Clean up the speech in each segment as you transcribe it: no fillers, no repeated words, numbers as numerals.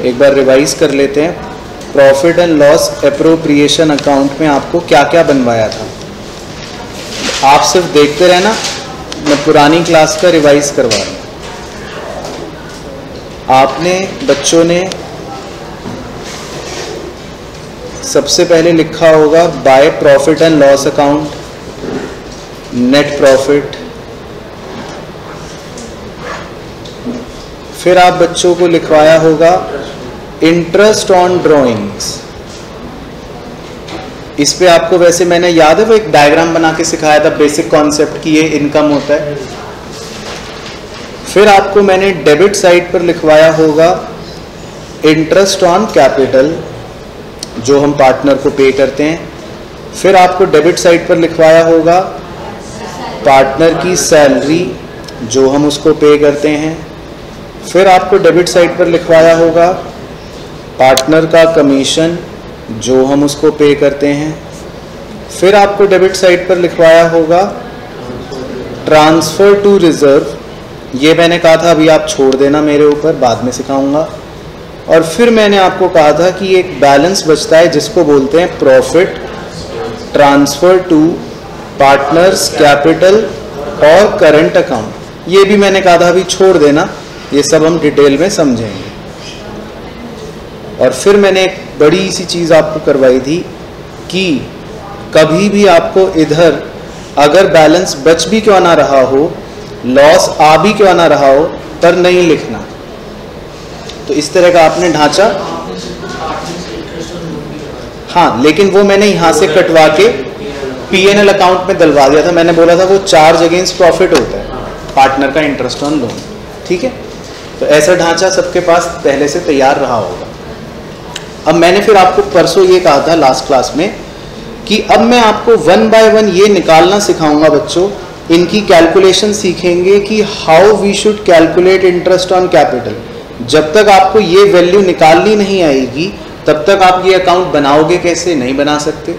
एक बार रिवाइज कर लेते हैं। Profit and loss appropriation account में आपको क्या क्या बनवाया था, आप सिर्फ देखते रहना, मैं पुरानी क्लास का रिवाइज करवा रहा हूँ। आपने बच्चों ने सबसे पहले लिखा होगा by profit and loss account, net profit. फिर आप बच्चों को लिखवाया होगा इंटरेस्ट ऑन ड्रॉइंग्स। इस पे आपको वैसे मैंने याद है वो एक डायग्राम बना के सिखाया था, बेसिक कॉन्सेप्ट की ये इनकम होता है। फिर आपको मैंने डेबिट साइड पर लिखवाया होगा इंटरेस्ट ऑन कैपिटल, जो हम पार्टनर को पे करते हैं। फिर आपको डेबिट साइड पर लिखवाया होगा पार्टनर की सैलरी, जो हम उसको पे करते हैं। फिर आपको डेबिट साइड पर लिखवाया होगा पार्टनर का कमीशन, जो हम उसको पे करते हैं। फिर आपको डेबिट साइड पर लिखवाया होगा ट्रांसफर टू रिजर्व, ये मैंने कहा था अभी आप छोड़ देना मेरे ऊपर, बाद में सिखाऊंगा। और फिर मैंने आपको कहा था कि एक बैलेंस बचता है जिसको बोलते हैं profit transfer to partners capital और करंट अकाउंट, ये भी मैंने कहा था अभी छोड़ देना, ये सब हम डिटेल में समझेंगे। और फिर मैंने एक बड़ी सी चीज़ आपको करवाई थी कि कभी भी आपको इधर अगर बैलेंस बच भी क्यों ना रहा हो, लॉस आ भी क्यों ना रहा हो, पर नहीं लिखना। तो इस तरह का आपने ढांचा, हाँ, लेकिन वो मैंने यहाँ से कटवा के P&L अकाउंट में डलवा दिया था। मैंने बोला था वो चार्ज अगेंस्ट प्रॉफिट होता है, पार्टनर का इंटरेस्ट ऑन लोन, ठीक है। तो ऐसा ढांचा सबके पास पहले से तैयार रहा होगा। अब मैंने फिर आपको परसों ये कहा था लास्ट क्लास में कि अब मैं आपको 1 बाय 1 ये निकालना सिखाऊंगा बच्चों, इनकी कैलकुलेशन सीखेंगे कि how we should calculate interest on capital. जब तक आपको ये वैल्यू निकालनी नहीं आएगी तब तक आप ये अकाउंट बनाओगे कैसे, नहीं बना सकते।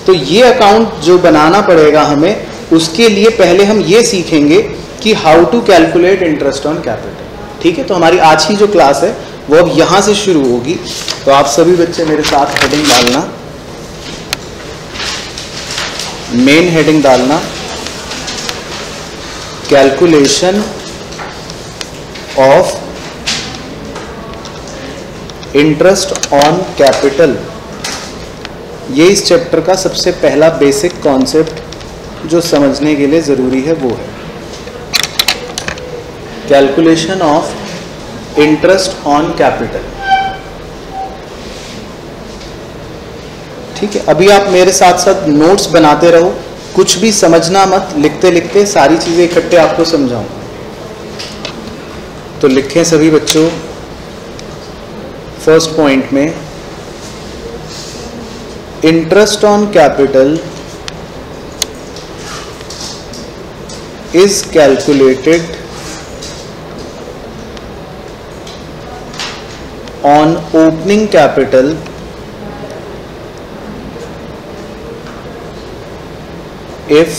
तो ये अकाउंट जो बनाना पड़ेगा हमें, उसके लिए पहले हम ये सीखेंगे कि how to calculate interest on capital, ठीक है। तो हमारी आज की जो क्लास है वो अब यहाँ से शुरू होगी। तो आप सभी बच्चे मेरे साथ हेडिंग डालना, मेन हेडिंग डालना calculation of interest on capital. ये इस चैप्टर का सबसे पहला बेसिक कॉन्सेप्ट जो समझने के लिए ज़रूरी है वो है calculation of interest on capital, ठीक है। अभी आप मेरे साथ साथ नोट्स बनाते रहो, कुछ भी समझना मत, लिखते लिखते सारी चीज़ें इकट्ठे आपको समझाऊंगा। तो लिखें सभी बच्चों, फर्स्ट पॉइंट में interest on capital is calculated on opening capital if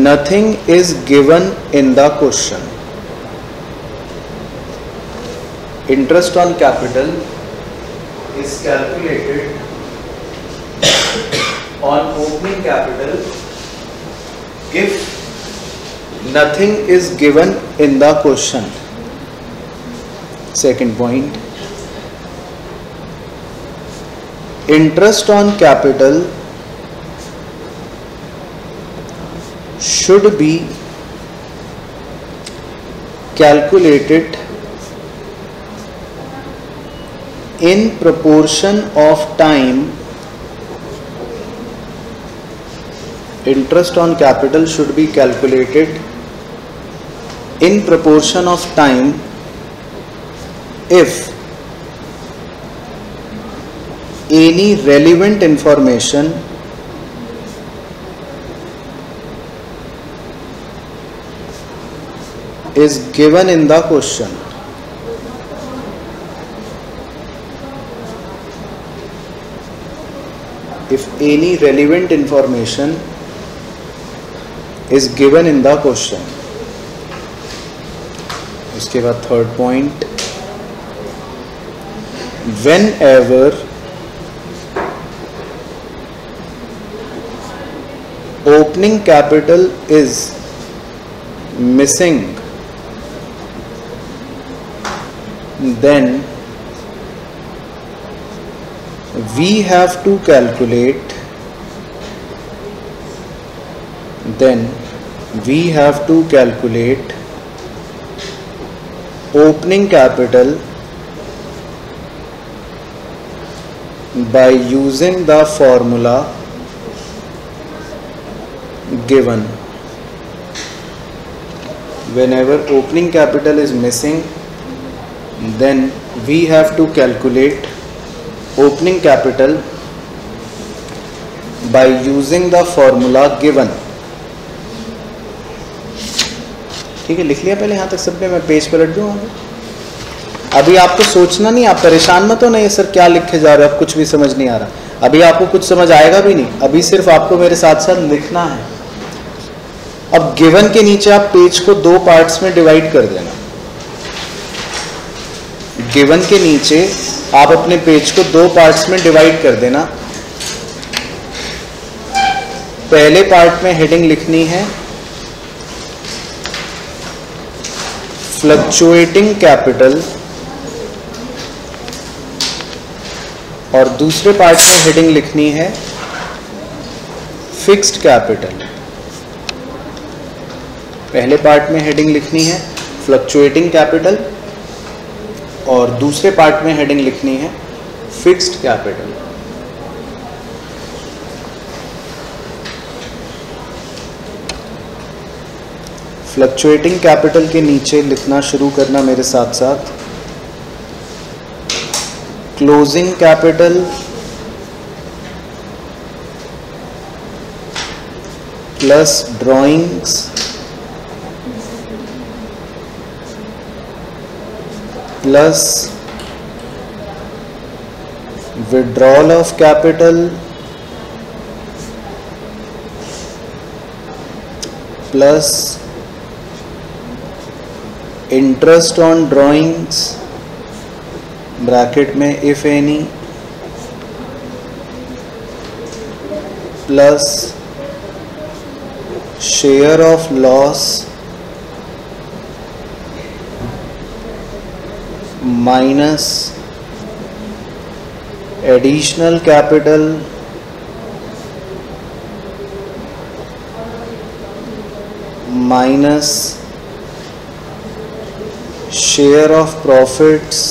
nothing is given in the question. Interest on capital is calculated on opening capital if nothing is given in the question. Second point, interest on capital should be calculated in proportion of time. Interest on capital should be calculated in proportion of time if any relevant information is given in the question. If any relevant information is given in the question. उसके बाद third point, when ever opening capital is missing then we have to calculate opening capital by using the formula given. Whenever opening capital is missing, then we have to calculate opening capital by using the formula given. ठीक है, लिख लिया पहले यहाँ तक सबने? मैं page पलट दूँ आगे। अभी आपको सोचना नहीं, आप परेशान मत हो, नहीं सर क्या लिखे जा रहे हो, अब कुछ भी समझ नहीं आ रहा। अभी आपको कुछ समझ आएगा भी नहीं, अभी सिर्फ आपको मेरे साथ साथ लिखना है। अब गिवन के नीचे आप पेज को दो पार्ट्स में डिवाइड कर देना। गिवन के नीचे आप अपने पेज को दो पार्ट्स में डिवाइड कर देना। पहले पार्ट में हेडिंग लिखनी है फ्लक्चुएटिंग कैपिटल, और दूसरे पार्ट में हेडिंग लिखनी है फिक्स्ड कैपिटल। पहले पार्ट में हेडिंग लिखनी है फ्लक्चुएटिंग कैपिटल और दूसरे पार्ट में हेडिंग लिखनी है फिक्स्ड कैपिटल। फ्लक्चुएटिंग कैपिटल के नीचे लिखना शुरू करना मेरे साथ साथ closing capital plus drawings plus withdrawal of capital plus interest on drawings bracket में if any plus share of loss minus additional capital minus share of profits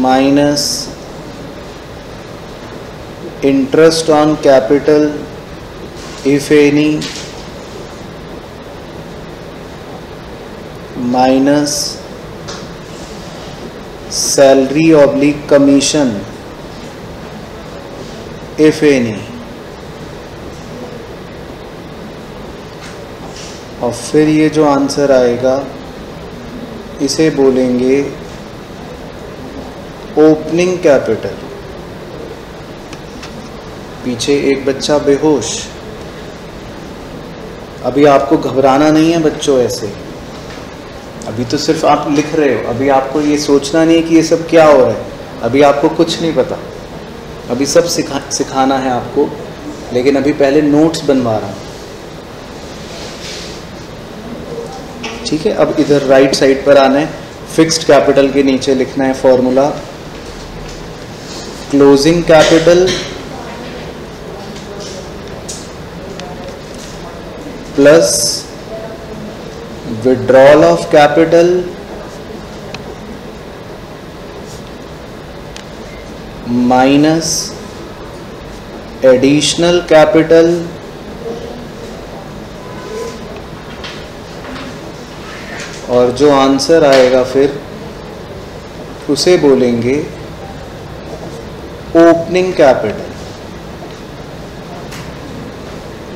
minus interest on capital if any minus salary oblique commission if any, और फिर ये जो answer आएगा इसे बोलेंगे opening capital. पीछे एक बच्चा बेहोश, अभी आपको घबराना नहीं है बच्चों, ऐसे अभी तो सिर्फ आप लिख रहे हो, अभी आपको ये सोचना नहीं है कि ये सब क्या हो रहा है, अभी आपको कुछ नहीं पता, अभी सब सिखाना है आपको, लेकिन अभी पहले नोट्स बनवा रहा हूँ। ठीक है, अब इधर राइट साइड पर आना है, फिक्स्ड कैपिटल के नीचे लिखना है formula closing capital plus withdrawal of capital minus additional capital और जो आंसर आएगा फिर उसे बोलेंगे ओपनिंग कैपिटल।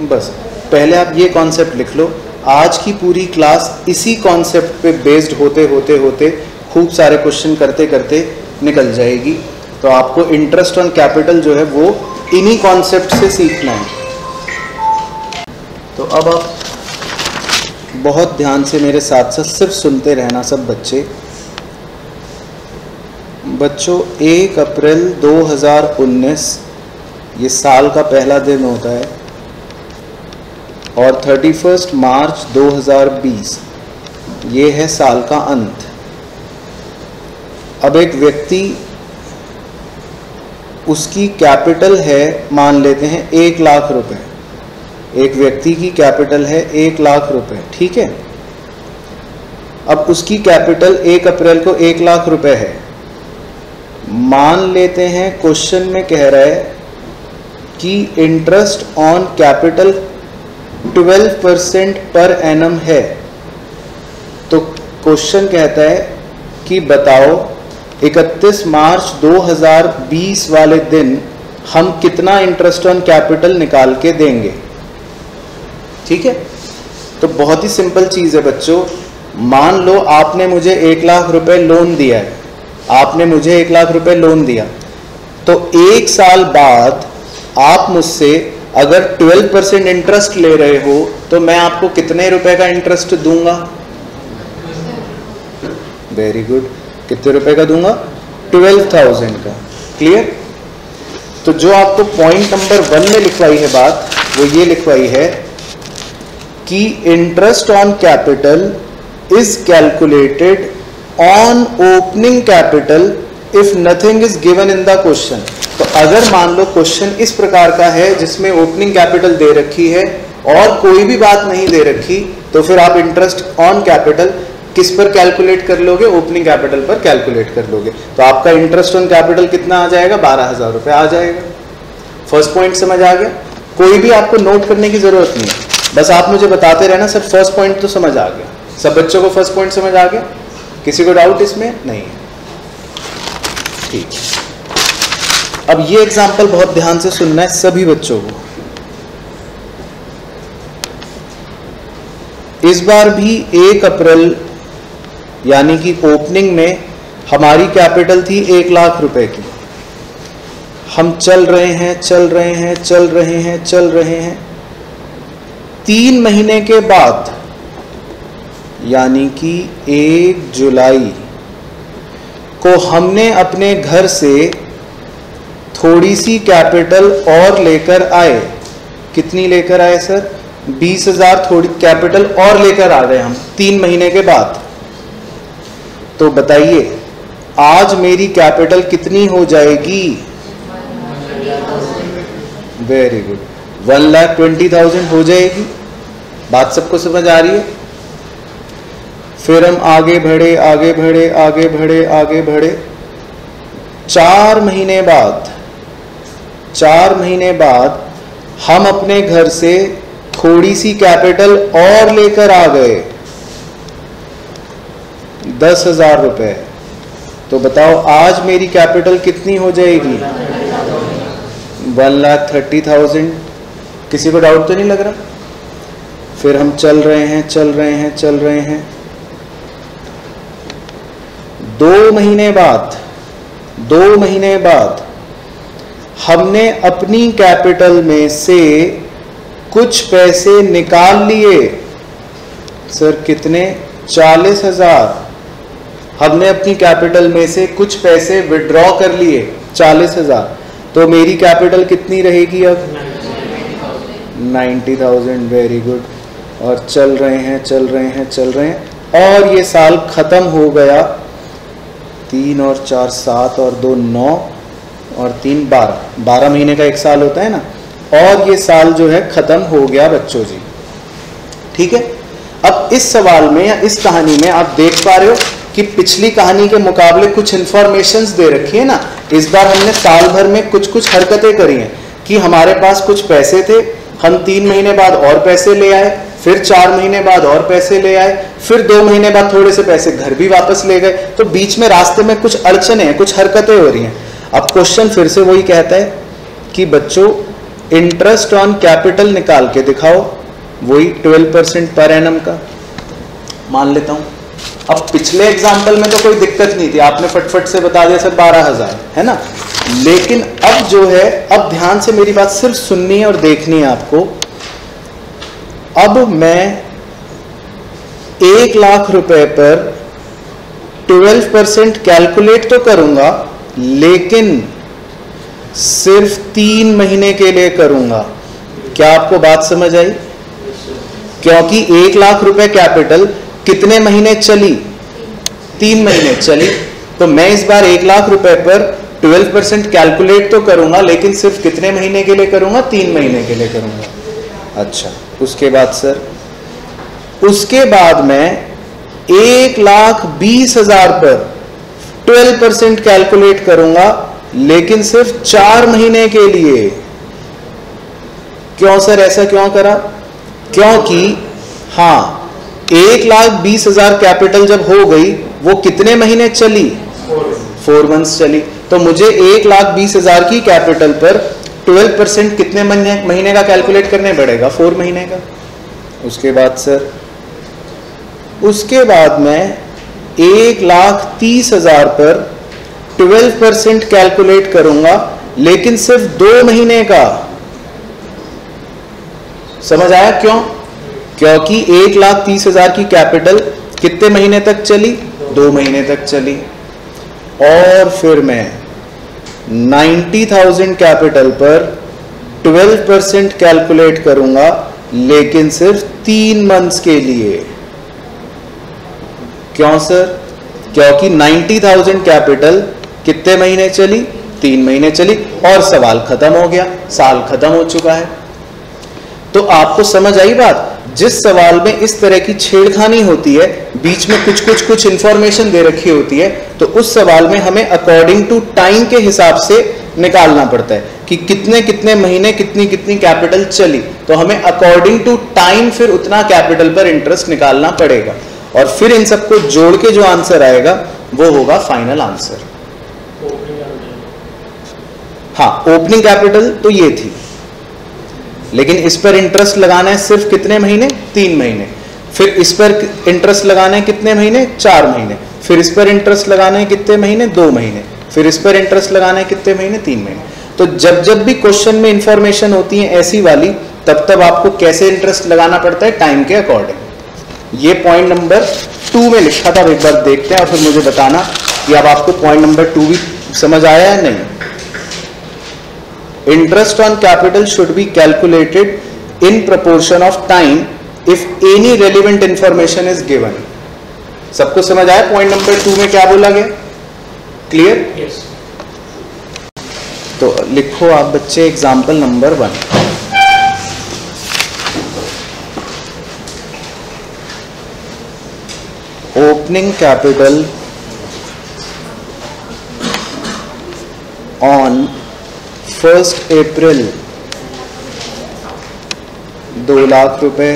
बस पहले आप ये कॉन्सेप्ट लिख लो। आज की पूरी क्लास इसी कॉन्सेप्ट पे बेस्ड होते होते होते खूब सारे क्वेश्चन करते करते निकल जाएगी। तो आपको इंटरेस्ट ऑन कैपिटल जो है वो इन्हीं कॉन्सेप्ट से सीखना है। तो अब आप बहुत ध्यान से मेरे साथ साथ सिर्फ सुनते रहना सब बच्चे। बच्चों 1 अप्रैल 2019 ये साल का पहला दिन होता है और 31 मार्च 2020 ये है साल का अंत। अब एक व्यक्ति, उसकी कैपिटल है मान लेते हैं 1 लाख रुपए। एक व्यक्ति की कैपिटल है 1 लाख रुपए, ठीक है। अब उसकी कैपिटल 1 अप्रैल को 1 लाख रुपए है। मान लेते हैं क्वेश्चन में कह रहा है कि interest on capital 12% per annum है। तो क्वेश्चन कहता है कि बताओ 31 मार्च 2020 वाले दिन हम कितना इंटरेस्ट ऑन कैपिटल निकाल के देंगे, ठीक है। तो बहुत ही सिंपल चीज है बच्चों। मान लो आपने मुझे 1 लाख रुपए लोन दिया है, आपने मुझे 1 लाख रुपए लोन दिया, तो 1 साल बाद आप मुझसे अगर 12% इंटरेस्ट ले रहे हो तो मैं आपको कितने रुपए का इंटरेस्ट दूंगा? Very good. कितने रुपए का दूंगा? 12,000 का। क्लियर? तो जो आपको पॉइंट नंबर 1 में लिखवाई है बात, वो ये लिखवाई है कि interest on capital is calculated on opening capital if nothing is given in the question. तो अगर मान लो क्वेश्चन इस प्रकार का है जिसमें ओपनिंग कैपिटल दे रखी है और कोई भी बात नहीं दे रखी, तो फिर आप इंटरेस्ट ऑन कैपिटल किस पर कैलकुलेट कर लोगे? ओपनिंग कैपिटल पर कैलकुलेट कर लोगे। तो आपका इंटरेस्ट ऑन कैपिटल कितना आ जाएगा? 12,000 रुपए आ जाएगा। फर्स्ट पॉइंट समझ आ गया? कोई भी आपको नोट करने की जरूरत नहीं है, बस आप मुझे बताते रहना। सर फर्स्ट पॉइंट तो समझ आ गया, सब बच्चों को फर्स्ट पॉइंट समझ आ गया? किसी को डाउट इसमें नहीं है? ठीक। अब ये एग्जांपल बहुत ध्यान से सुनना है सभी बच्चों को। इस बार भी 1 अप्रैल यानी कि ओपनिंग में हमारी कैपिटल थी 1 लाख रुपए की। हम चल रहे हैं, चल रहे हैं, चल रहे हैं, चल रहे हैं। 3 महीने के बाद यानी कि 1 जुलाई को हमने अपने घर से थोड़ी सी कैपिटल और लेकर आए। कितनी लेकर आए सर? 20,000 थोड़ी कैपिटल और लेकर आ गए हम 3 महीने के बाद। तो बताइए आज मेरी कैपिटल कितनी हो जाएगी? वेरी गुड, 1,20,000 हो जाएगी। बात सबको समझ आ रही है? फिर हम आगे बढ़े, आगे बढ़े, आगे बढ़े, आगे बढ़े। 4 महीने बाद हम अपने घर से थोड़ी सी कैपिटल और लेकर आ गए, 10,000 रुपए। तो बताओ आज मेरी कैपिटल कितनी हो जाएगी? 1,30,000। किसी को डाउट तो नहीं लग रहा? फिर हम चल रहे हैं, चल रहे हैं, चल रहे हैं। 2 महीने बाद हमने अपनी कैपिटल में से कुछ पैसे निकाल लिए। सर कितने? 40,000। हमने अपनी कैपिटल में से कुछ पैसे विड्रॉ कर लिए, 40,000। तो मेरी कैपिटल कितनी रहेगी अब? 90,000। Very good. और चल रहे हैं, चल रहे हैं, चल रहे हैं और ये साल खत्म हो गया। 3 और 4 7 और 2 9 और 3 12 महीने का एक साल होता है ना। और ये साल जो है खत्म हो गया बच्चों जी, ठीक है। अब इस सवाल में या इस कहानी में आप देख पा रहे हो कि पिछली कहानी के मुकाबले कुछ इंफॉर्मेशंस दे रखी है ना। इस बार हमने साल भर में कुछ हरकतें करी हैं कि हमारे पास कुछ पैसे थे, हम 3 महीने बाद और पैसे ले आए, फिर 4 महीने बाद और पैसे ले आए, फिर 2 महीने बाद थोड़े से पैसे घर भी वापस ले गए। तो बीच में रास्ते में कुछ अड़चने हैं, कुछ हरकतें हो रही हैं। अब क्वेश्चन फिर से वही कहता है कि बच्चों इंटरेस्ट ऑन कैपिटल निकाल के दिखाओ, वही 12% पर एनम का। मान लेता हूं अब पिछले एग्जाम्पल में तो कोई दिक्कत नहीं थी, आपने फटफट से बता दिया सर 12,000 है ना। लेकिन अब जो है, अब ध्यान से मेरी बात सिर्फ सुननी है और देखनी है आपको। अब मैं 1 लाख रुपए पर 12% कैलकुलेट तो करूंगा, लेकिन सिर्फ 3 महीने के लिए करूंगा। क्या आपको बात समझ आई? क्योंकि 1 लाख रुपए कैपिटल कितने महीने चली? 3 महीने चली। तो मैं इस बार 1 लाख रुपए पर 12% कैलकुलेट तो करूंगा, लेकिन सिर्फ कितने महीने के लिए करूंगा? 3 महीने के लिए करूंगा। अच्छा, उसके बाद सर, उसके बाद मैं 1,20,000 पर 12% कैलकुलेट करूंगा, लेकिन सिर्फ 4 महीने के लिए। क्यों सर, ऐसा क्यों करा? क्योंकि हाँ, 1,20,000 कैपिटल जब हो गई, वो कितने महीने चली? 4 मंथ्स चली। तो मुझे 1,20,000 की कैपिटल पर 12% कितने महीने का कैलकुलेट करने पड़ेगा? 4 महीने का। उसके बाद सर, उसके बाद मैं 1,30,000 पर 12% कैलकुलेट करूंगा, लेकिन सिर्फ 2 महीने का। समझ आया क्यों? क्योंकि 1,30,000 की कैपिटल कितने महीने तक चली? 2 महीने तक चली। और फिर मैं 90,000 कैपिटल पर 12% कैलकुलेट करूंगा, लेकिन सिर्फ 3 मंथ्स के लिए। क्यों सर? क्योंकि 90,000 कैपिटल कितने महीने चली? 3 महीने चली। और सवाल खत्म हो गया, साल खत्म हो चुका है। तो आपको समझ आई बात? जिस सवाल में इस तरह की छेड़खानी होती है, बीच में कुछ इंफॉर्मेशन दे रखी होती है, तो उस सवाल में हमें अकॉर्डिंग टू टाइम के हिसाब से निकालना पड़ता है कि कितने कितने महीने कितनी कितनी कैपिटल चली। तो हमें अकॉर्डिंग टू टाइम फिर उतना कैपिटल पर इंटरेस्ट निकालना पड़ेगा, और फिर इन सबको जोड़ के जो आंसर आएगा वो होगा फाइनल आंसर। हाँ, ओपनिंग कैपिटल तो ये थी, लेकिन इस पर इंटरेस्ट लगाना है सिर्फ कितने महीने? 3 महीने। फिर इस पर इंटरेस्ट लगाना है कितने महीने? 4 महीने। फिर इस पर इंटरेस्ट लगाना है कितने महीने? 2 महीने। फिर इस पर इंटरेस्ट लगाना है कितने महीने? 3 महीने। तो जब जब भी क्वेश्चन में इंफॉर्मेशन होती है ऐसी वाली, तब तब आपको कैसे इंटरेस्ट लगाना पड़ता है? टाइम के अकॉर्डिंग। ये पॉइंट नंबर 2 में लिखा था, एक बार देखते हैं और फिर मुझे बताना कि अब आपको पॉइंट नंबर 2 भी समझ आया है नहीं। Interest on capital should be calculated in proportion of time if any relevant information is given. सबको समझ आया पॉइंट नंबर 2 में क्या बोला गया? क्लियर? Yes. तो लिखो आप बच्चे example number 1। Opening capital on 1 अप्रैल 2 लाख रुपए।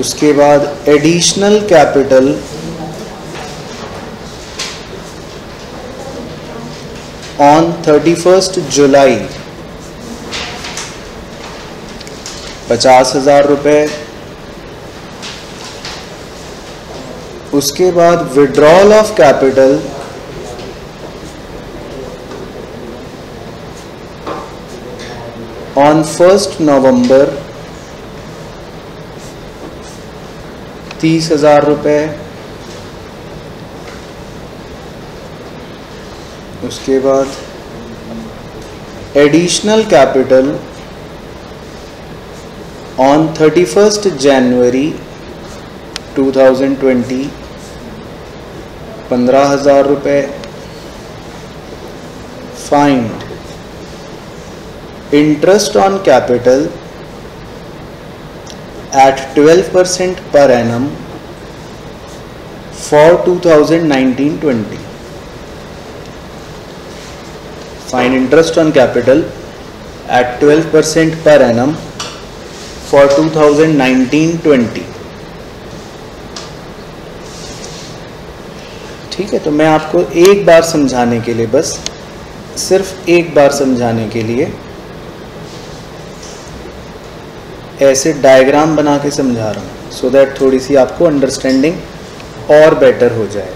उसके बाद एडिशनल कैपिटल ऑन 31 जुलाई 50,000 रुपए। उसके बाद विड्रॉल ऑफ कैपिटल ऑन 1 नवंबर 30,000 रुपए। उसके बाद एडिशनल कैपिटल ऑन 31 जनवरी 2020 15,000 रुपए। Find interest on capital at 12% per annum for 2019-20. Find interest on capital at 12% per annum for 2019-20. ठीक है, तो मैं आपको एक बार समझाने के लिए, बस सिर्फ एक बार समझाने के लिए ऐसे डायग्राम बना के समझा रहा हूँ, सो दैट थोड़ी सी आपको अंडरस्टैंडिंग और बेटर हो जाए।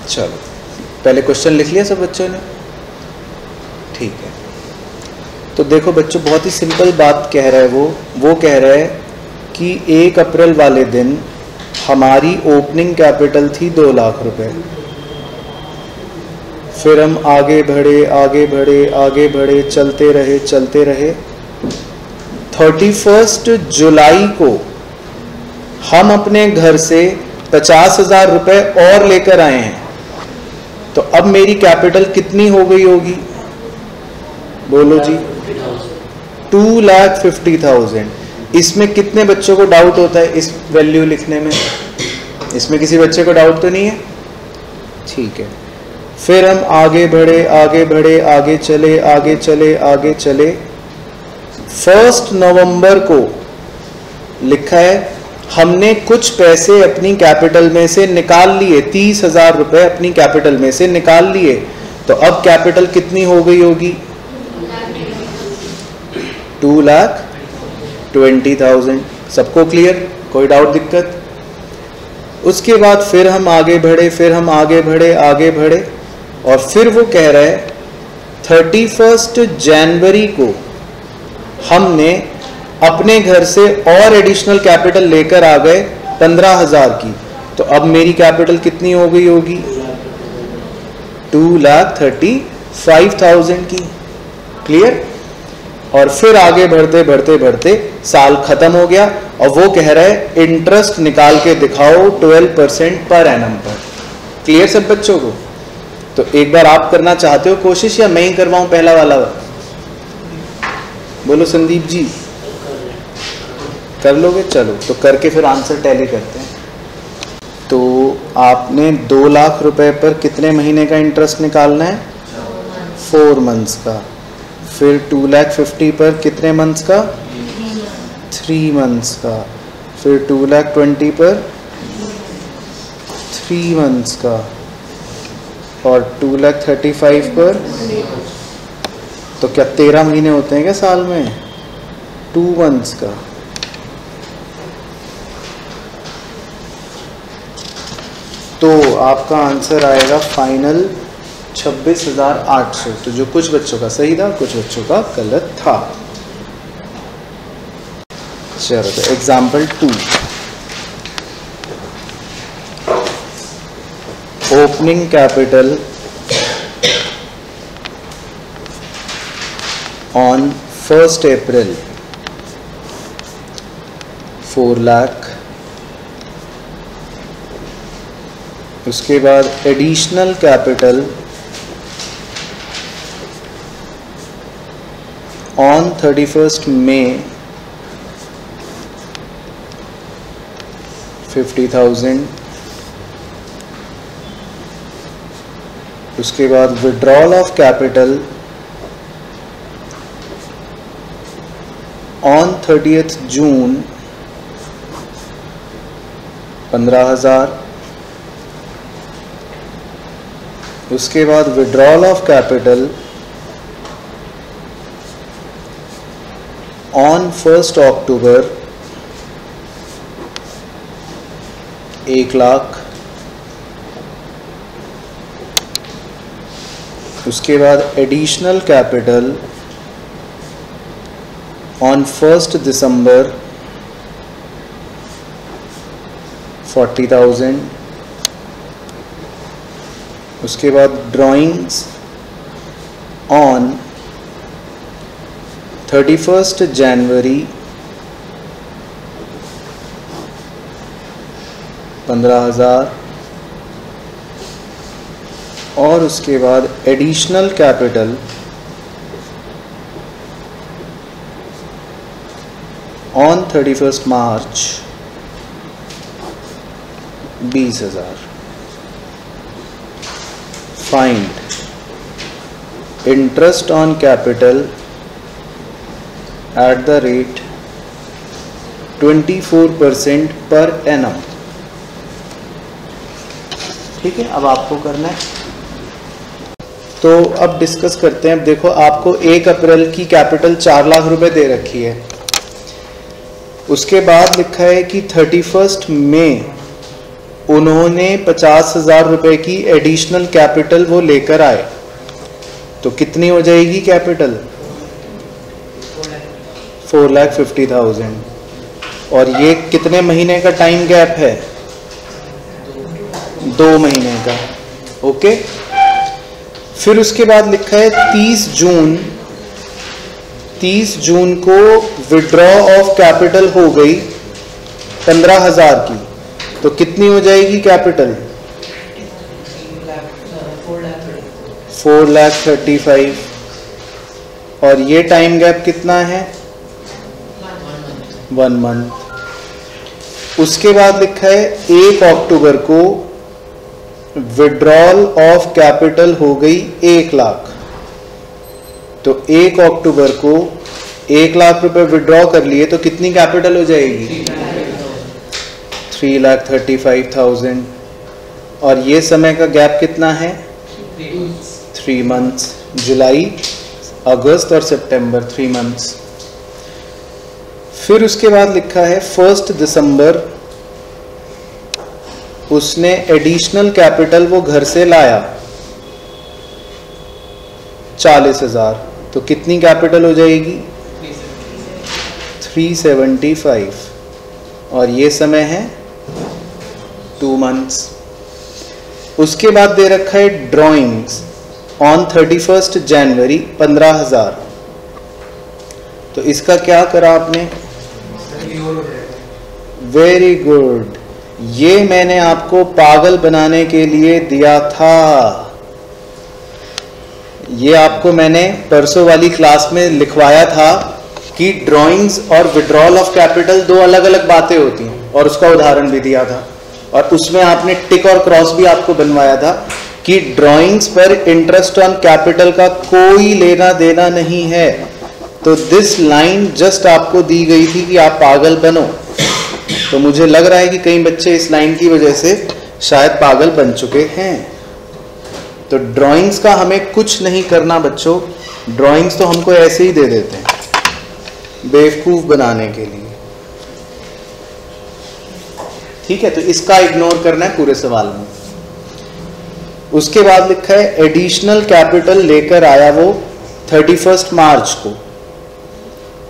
चलो पहले क्वेश्चन लिख लिया सब बच्चों ने? ठीक है, तो देखो बच्चों बहुत ही सिंपल बात कह रहा है वो कह रहा है कि 1 अप्रैल वाले दिन हमारी ओपनिंग कैपिटल थी 2 लाख रुपए। फिर हम आगे बढ़े चलते रहे 31 जुलाई को हम अपने घर से 50,000 रुपए और लेकर आए हैं। तो अब मेरी कैपिटल कितनी हो गई होगी? बोलो जी, 2,50,000। इसमें कितने बच्चों को डाउट होता है इस वैल्यू लिखने में? इसमें किसी बच्चे को डाउट तो नहीं है? ठीक है, फिर हम आगे बढ़े आगे चले 1 नवंबर को लिखा है हमने कुछ पैसे अपनी कैपिटल में से निकाल लिए, 30,000 रुपए अपनी कैपिटल में से निकाल लिए। तो अब कैपिटल कितनी हो गई होगी? 2,20,000। सबको क्लियर? कोई डाउट दिक्कत? उसके बाद फिर हम आगे बढ़े और फिर वो कह रहा है 31 जनवरी को हमने अपने घर से और एडिशनल कैपिटल लेकर आ गए 15,000 की। तो अब मेरी कैपिटल कितनी हो गई होगी? 2,35,000 की। क्लियर? और फिर आगे बढ़ते साल खत्म हो गया और वो कह रहा है इंटरेस्ट निकाल के दिखाओ 12% पर एनम पर। क्लियर सब बच्चों को? तो एक बार आप करना चाहते हो कोशिश या मैं ही करवाऊं पहला वाला? बोलो संदीप जी, कर लोगे? चलो तो करके फिर आंसर टैली करते हैं। तो आपने 2 लाख रुपए पर कितने महीने का इंटरेस्ट निकालना है? 4 मंथ्स का। फिर 2,50,000 पर कितने मंथ्स का? 3 मंथ्स का। फिर 2,20,000 पर 3 मंथ्स का और 2,35,000 पर। तो क्या 13 महीने होते हैं क्या साल में? 2 मंथ्स का। तो आपका आंसर आएगा फाइनल 26,800। तो जो कुछ बच्चों का सही था, कुछ बच्चों का गलत था। चलो तो एग्जाम्पल 2, ओपनिंग कैपिटल ऑन 1 अप्रैल 4 लाख। उसके बाद एडिशनल कैपिटल ऑन 31 मई 50,000। उसके बाद withdrawal of capital on 30th जून 15,000। उसके बाद विड्रॉल ऑफ कैपिटल ऑन 1 अक्टूबर 1 लाख। उसके बाद एडिशनल कैपिटल ऑन 1 दिसंबर 40,000। उसके बाद ड्राइंग्स ऑन 31 जनवरी 15,000। और उसके बाद additional capital on 31 March 20,000। Find interest on capital at the rate 24% per annum. ठीक है, अब आपको करना है। तो अब डिस्कस करते हैं। अब देखो आपको 1 अप्रैल की कैपिटल 4 लाख रुपए दे रखी है। उसके बाद लिखा है कि 31 मई उन्होंने 50,000 रुपए की एडिशनल कैपिटल वो लेकर आए, तो कितनी हो जाएगी कैपिटल? 4,50,000। और ये कितने महीने का टाइम गैप है? 2 महीने का। ओके। फिर उसके बाद लिखा है 30 जून को विड्रॉ ऑफ कैपिटल हो गई 15,000 की, तो कितनी हो जाएगी कैपिटल? 4,35,000। और ये टाइम गैप कितना है? 1 मंथ। उसके बाद लिखा है 1 अक्टूबर को विड्रॉल ऑफ कैपिटल हो गई 1 लाख, तो 1 अक्टूबर को 1 लाख रुपए विड्रॉ कर लिए, तो कितनी कैपिटल हो जाएगी? 3,35,000। और ये समय का गैप कितना है? 3 मंथ्स। जुलाई, अगस्त और सितंबर, 3 मंथ्स। फिर उसके बाद लिखा है 1 दिसंबर उसने एडिशनल कैपिटल वो घर से लाया 40,000, तो कितनी कैपिटल हो जाएगी? 375। और ये समय है 2 मंथ्स। उसके बाद दे रखा है ड्राइंग्स ऑन 31 जनवरी 15,000, तो इसका क्या करा आपने? Very good. ये मैंने आपको पागल बनाने के लिए दिया था। ये आपको मैंने परसों वाली क्लास में लिखवाया था कि ड्राइंग्स और विड्रॉल ऑफ कैपिटल 2 अलग अलग बातें होती हैं, और उसका उदाहरण भी दिया था। और उसमें आपने टिक और क्रॉस भी आपको बनवाया था कि ड्राइंग्स पर इंटरेस्ट ऑन कैपिटल का कोई लेना देना नहीं है। तो दिस लाइन जस्ट आपको दी गई थी कि आप पागल बनो। तो मुझे लग रहा है कि कई बच्चे इस लाइन की वजह से शायद पागल बन चुके हैं। तो ड्राइंग्स का हमें कुछ नहीं करना बच्चों, ड्राइंग्स तो हमको ऐसे ही दे देते हैं बेवकूफ बनाने के लिए। ठीक है, तो इसका इग्नोर करना है पूरे सवाल में। उसके बाद लिखा है एडिशनल कैपिटल लेकर आया वो 31 मार्च को,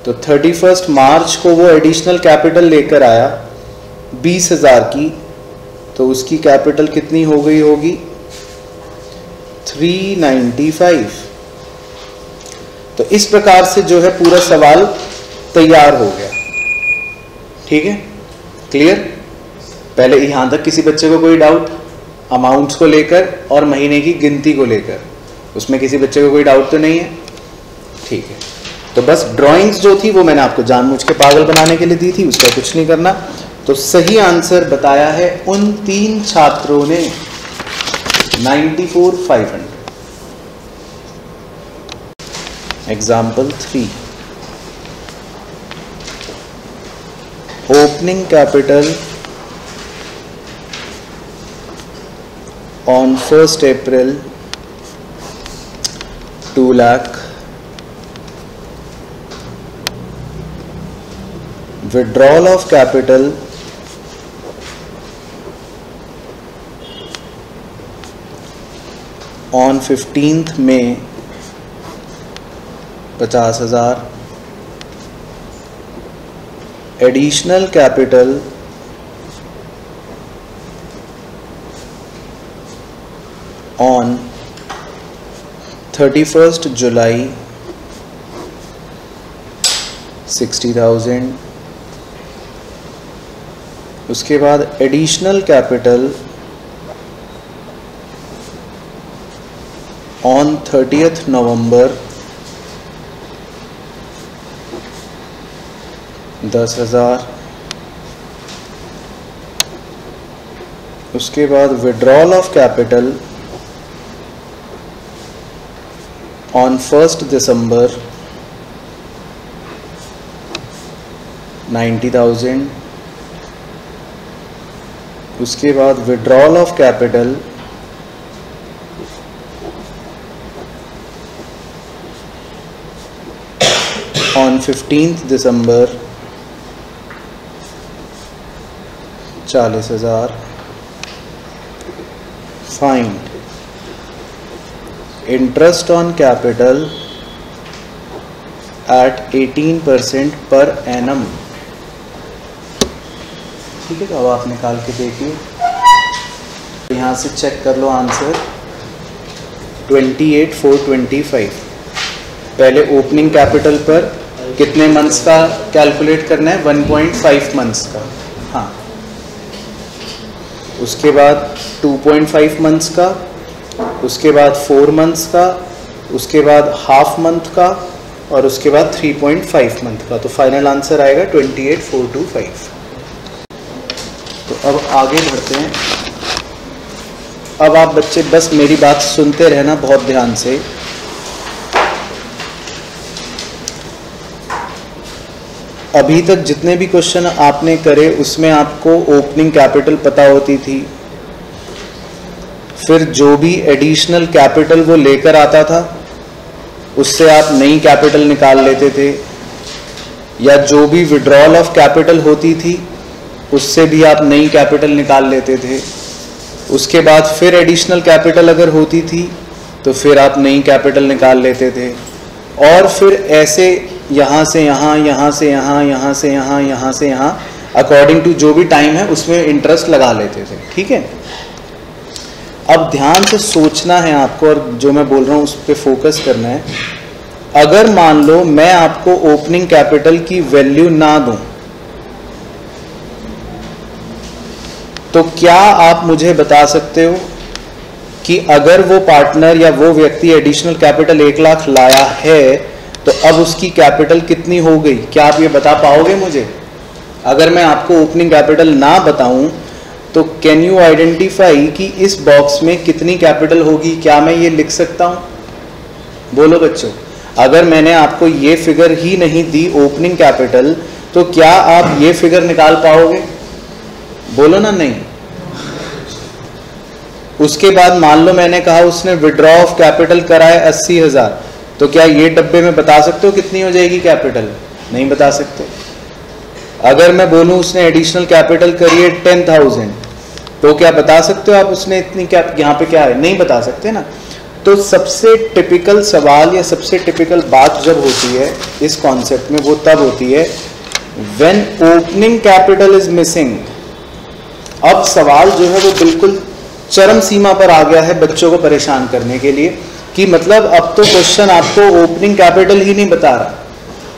तो 31 मार्च को वो एडिशनल कैपिटल लेकर आया 20,000 की, तो उसकी कैपिटल कितनी हो गई होगी? 395। तो इस प्रकार से जो है पूरा सवाल तैयार हो गया। ठीक है, क्लियर? पहले यहां तक किसी बच्चे को कोई डाउट? अमाउंट्स को लेकर और महीने की गिनती को लेकर उसमें किसी बच्चे को कोई डाउट तो नहीं है? ठीक है, तो बस ड्राइंग्स जो थी वो मैंने आपको जानबूझ के पागल बनाने के लिए दी थी, उसका कुछ नहीं करना। तो सही आंसर बताया है उन 3 छात्रों ने 94,500। Example 3, opening capital on 1st April 2 lakh, withdrawal of capital on 15th May 50,000, additional capital on 31st July 60,000। उसके बाद additional capital on 30th November 10,000। उसके बाद withdrawal of capital on 1st December 90,000। उसके बाद withdrawal of capital on 15th December 40,000। Find interest on capital eight 18% per annum. ठीक है, तो अब आप निकाल के देखिए, यहाँ से चेक कर लो आंसर 28,425। पहले ओपनिंग कैपिटल पर कितने मंथ्स का कैलकुलेट करना है, 1.5 मंथ्स का। हाँ, उसके बाद 2.5 मंथ्स का, उसके बाद 4 मंथ्स का, उसके बाद हाफ मंथ का, और उसके बाद 3.5 मंथ का। तो फाइनल आंसर आएगा 28,425। तो अब आगे बढ़ते हैं। अब आप बच्चे बस मेरी बात सुनते रहना बहुत ध्यान से। अभी तक जितने भी क्वेश्चन आपने करे उसमें आपको ओपनिंग कैपिटल पता होती थी, फिर जो भी एडिशनल कैपिटल वो लेकर आता था उससे आप नई कैपिटल निकाल लेते थे, या जो भी विड्रॉल ऑफ कैपिटल होती थी उससे भी आप नई कैपिटल निकाल लेते थे। उसके बाद फिर एडिशनल कैपिटल अगर होती थी तो फिर आप नई कैपिटल निकाल लेते थे, और फिर ऐसे यहाँ से यहाँ, यहाँ से यहाँ, यहाँ से यहाँ, यहाँ से यहाँ, अकॉर्डिंग टू जो भी टाइम है उसमें इंटरेस्ट लगा लेते थे। ठीक है, अब ध्यान से सोचना है आपको, और जो मैं बोल रहा हूँ उस पर फोकस करना है। अगर मान लो मैं आपको ओपनिंग कैपिटल की वैल्यू ना दूं, तो क्या आप मुझे बता सकते हो कि अगर वो पार्टनर या वो व्यक्ति एडिशनल कैपिटल 1 लाख लाया है तो अब उसकी कैपिटल कितनी हो गई? क्या आप ये बता पाओगे मुझे? अगर मैं आपको ओपनिंग कैपिटल ना बताऊं तो कैन यू आइडेंटिफाई कि इस बॉक्स में कितनी कैपिटल होगी? क्या मैं ये लिख सकता हूं? बोलो बच्चों, अगर मैंने आपको ये फिगर ही नहीं दी ओपनिंग कैपिटल, तो क्या आप ये फिगर निकाल पाओगे? बोलो ना नहीं। उसके बाद मान लो मैंने कहा उसने विड्रॉ ऑफ कैपिटल करा है 80,000, तो क्या ये डब्बे में बता सकते हो कितनी हो जाएगी कैपिटल? नहीं बता सकते। अगर मैं बोलूं उसने एडिशनल कैपिटल करी है 10,000, तो क्या बता सकते हो आप उसने इतनी क्या यहाँ पे क्या है? नहीं बता सकते ना। तो सबसे टिपिकल सवाल या सबसे टिपिकल बात जब होती है इस कॉन्सेप्ट में, वो तब होती है when opening capital is missing. अब सवाल जो है वो बिल्कुल चरम सीमा पर आ गया है बच्चों को परेशान करने के लिए, कि मतलब अब तो क्वेश्चन आपको ओपनिंग कैपिटल ही नहीं बता रहा,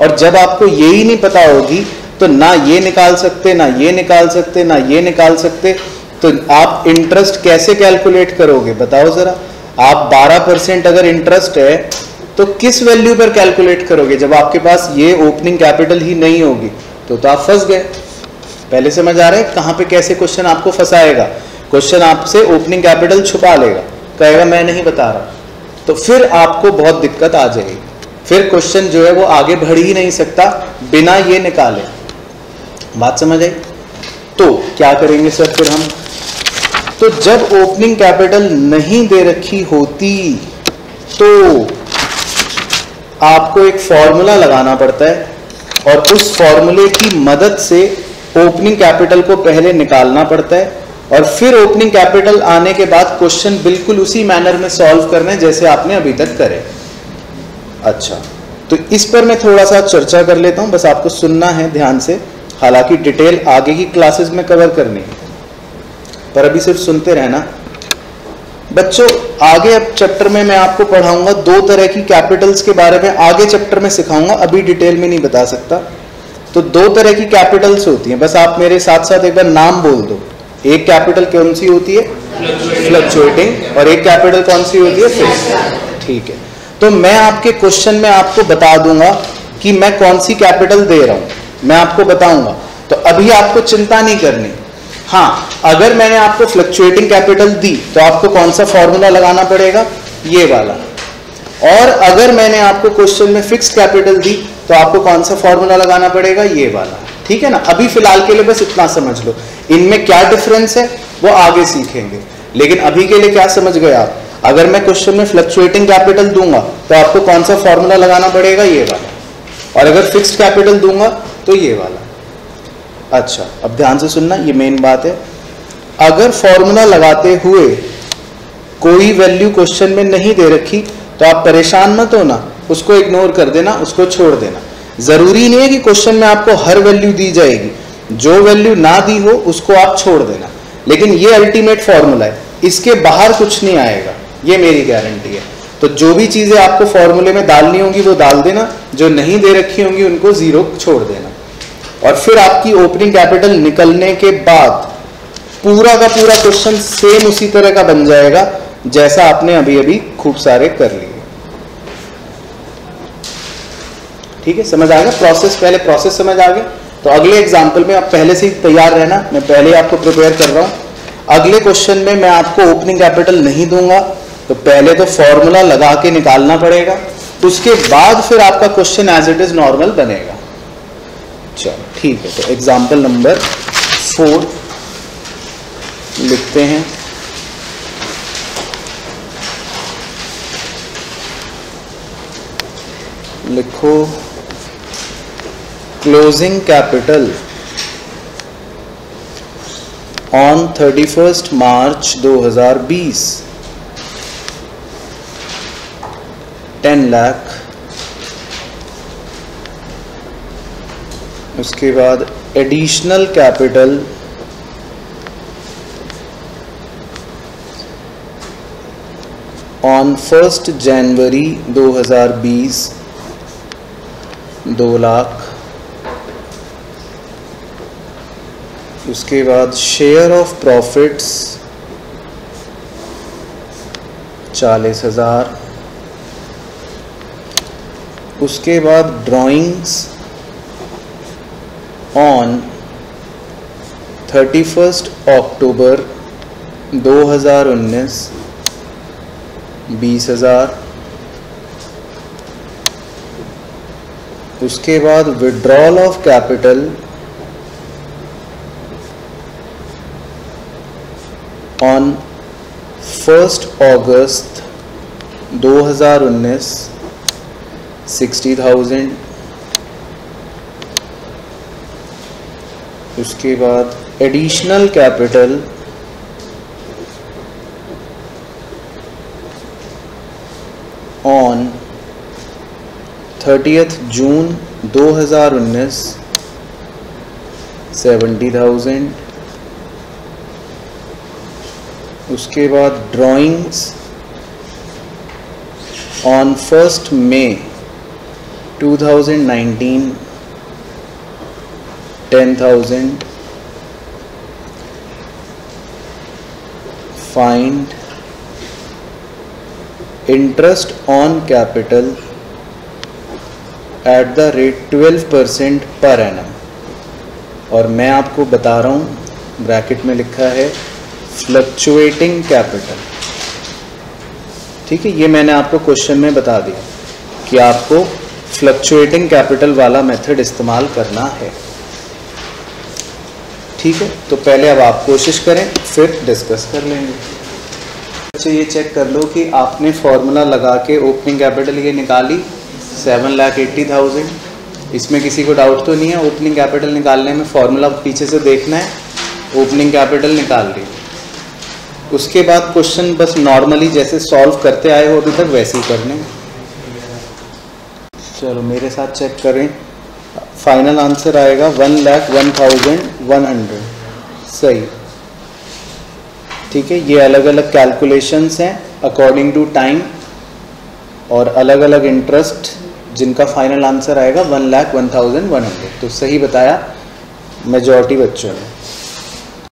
और जब आपको ये ही नहीं पता होगी तो ना ये निकाल सकते, ना ये निकाल सकते, ना ये निकाल सकते, तो आप इंटरेस्ट कैसे कैलकुलेट करोगे? बताओ जरा। आप 12% अगर इंटरेस्ट है तो किस वैल्यू पर कैलकुलेट करोगे जब आपके पास ये ओपनिंग कैपिटल ही नहीं होगी? तो आप फंस गए। पहले समझ आ रहा है कहां पे कैसे क्वेश्चन आपको फंसाएगा? क्वेश्चन आपसे ओपनिंग कैपिटल छुपा लेगा, कहेगा मैं नहीं बता रहा, तो फिर आपको बहुत दिक्कत आ जाएगी। फिर क्वेश्चन जो है वो आगे बढ़ ही नहीं सकता बिना ये निकाले। बात समझ आई? तो क्या करेंगे सर फिर हम? तो जब ओपनिंग कैपिटल नहीं दे रखी होती तो आपको एक फॉर्मूला लगाना पड़ता है, और उस फॉर्मूले की मदद से ओपनिंग कैपिटल को पहले निकालना पड़ता है, और फिर ओपनिंग कैपिटल आने के बाद क्वेश्चन बिल्कुल उसी मैनर में सॉल्व करना है जैसे आपने अभी तक करे। अच्छा, तो इस पर मैं थोड़ा सा चर्चा कर लेता हूं, बस आपको सुनना है ध्यान से। हालांकि डिटेल आगे की क्लासेस में कवर करनी है, पर अभी सिर्फ सुनते रहना बच्चों। आगे अब चैप्टर में मैं आपको पढ़ाऊंगा 2 तरह की कैपिटल्स के बारे में, आगे चैप्टर में सिखाऊंगा, अभी डिटेल में नहीं बता सकता। तो 2 तरह की कैपिटल्स होती हैं, बस आप मेरे साथ साथ एक बार नाम बोल दो। एक कैपिटल कौन सी होती है? फ्लक्चुएटिंग। और एक कैपिटल कौन सी होती है? फिक्स्ड। ठीक है, तो मैं आपके क्वेश्चन में आपको बता दूंगा कि मैं कौन सी कैपिटल दे रहा हूं, मैं आपको बताऊंगा, तो अभी आपको चिंता नहीं करनी। हाँ, अगर मैंने आपको फ्लक्चुएटिंग कैपिटल दी तो आपको कौन सा फॉर्मूला लगाना पड़ेगा? ये वाला। और अगर मैंने आपको क्वेश्चन में फिक्स्ड कैपिटल दी तो आपको कौन सा फॉर्मूला लगाना पड़ेगा? ये वाला। ठीक है ना? अभी फिलहाल के लिए बस इतना समझ लो, इनमें क्या डिफरेंस है वो आगे सीखेंगे, लेकिन अभी के लिए क्या समझ गए आप? अगर मैं क्वेश्चन में फ्लक्चुएटिंग कैपिटल दूंगा तो आपको कौन सा फॉर्मूला लगाना पड़ेगा? ये वाला। और अगर फिक्स्ड कैपिटल दूंगा तो ये वाला। अच्छा, अब ध्यान से सुनना, ये मेन बात है। अगर फॉर्मूला लगाते हुए कोई वैल्यू क्वेश्चन में नहीं दे रखी तो आप परेशान मत होना, उसको इग्नोर कर देना, उसको छोड़ देना। जरूरी नहीं है कि क्वेश्चन में आपको हर वैल्यू दी जाएगी, जो वैल्यू ना दी हो उसको आप छोड़ देना, लेकिन ये अल्टीमेट फॉर्मूला है, इसके बाहर कुछ नहीं आएगा, ये मेरी गारंटी है। तो जो भी चीजें आपको फॉर्मूले में डालनी होंगी वो डाल देना, जो नहीं दे रखी होंगी उनको जीरो छोड़ देना। और फिर आपकी ओपनिंग कैपिटल निकलने के बाद पूरा का पूरा क्वेश्चन सेम उसी तरह का बन जाएगा जैसा आपने अभी अभी खूब सारे कर लिए। ठीक है, समझ आ गया प्रोसेस? पहले प्रोसेस समझ आ गया। तो अगले एग्जाम्पल में आप पहले से ही तैयार रहना, मैं पहले आपको प्रिपेयर कर रहा हूं। अगले क्वेश्चन में मैं आपको ओपनिंग कैपिटल नहीं दूंगा, तो पहले तो फॉर्मूला लगा के निकालना पड़ेगा, उसके बाद फिर आपका question as it is normal बनेगा। चलो ठीक है, तो एग्जाम्पल नंबर 4 लिखते हैं। लिखो क्लोजिंग कैपिटल ऑन 31 मार्च 2020 10 लाख। उसके बाद एडिशनल कैपिटल ऑन 1 जनवरी 2020 2 लाख। उसके बाद शेयर ऑफ प्रॉफिट्स 40,000। उसके बाद ड्राइंग्स ऑन 31 अक्टूबर 2019 20,000। उसके बाद विड्रॉल ऑफ कैपिटल ऑन 1 अगस्त 2019 60,000। उसके बाद एडिशनल कैपिटल ऑन 30 जून 2019 70,000। उसके बाद drawings on 1 May 2019 10,000। Find interest on capital at the rate 12% per annum. और मैं आपको बता रहा हूँ, ब्रैकेट में लिखा है फ्लक्चुएटिंग कैपिटल। ठीक है, ये मैंने आपको क्वेश्चन में बता दिया कि आपको फ्लक्चुएटिंग कैपिटल वाला मेथड इस्तेमाल करना है। ठीक है, तो पहले अब आप कोशिश करें, फिर डिस्कस कर लेंगे। अच्छा, ये चेक कर लो कि आपने फॉर्मूला लगा के ओपनिंग कैपिटल ये निकाली 7,80,000। इसमें किसी को डाउट तो नहीं है? ओपनिंग कैपिटल निकालने में फॉर्मूला पीछे से देखना है, ओपनिंग कैपिटल निकाल ली। उसके बाद क्वेश्चन बस नॉर्मली जैसे सॉल्व करते आए हो अभी तक वैसे ही करने। चलो मेरे साथ चेक करें, फाइनल आंसर आएगा 1,01,100। सही, ठीक है। ये अलग अलग कैलकुलेशंस हैं अकॉर्डिंग टू टाइम और अलग अलग इंटरेस्ट, जिनका फाइनल आंसर आएगा 1,01,100। तो सही बताया मेजॉरिटी बच्चों ने।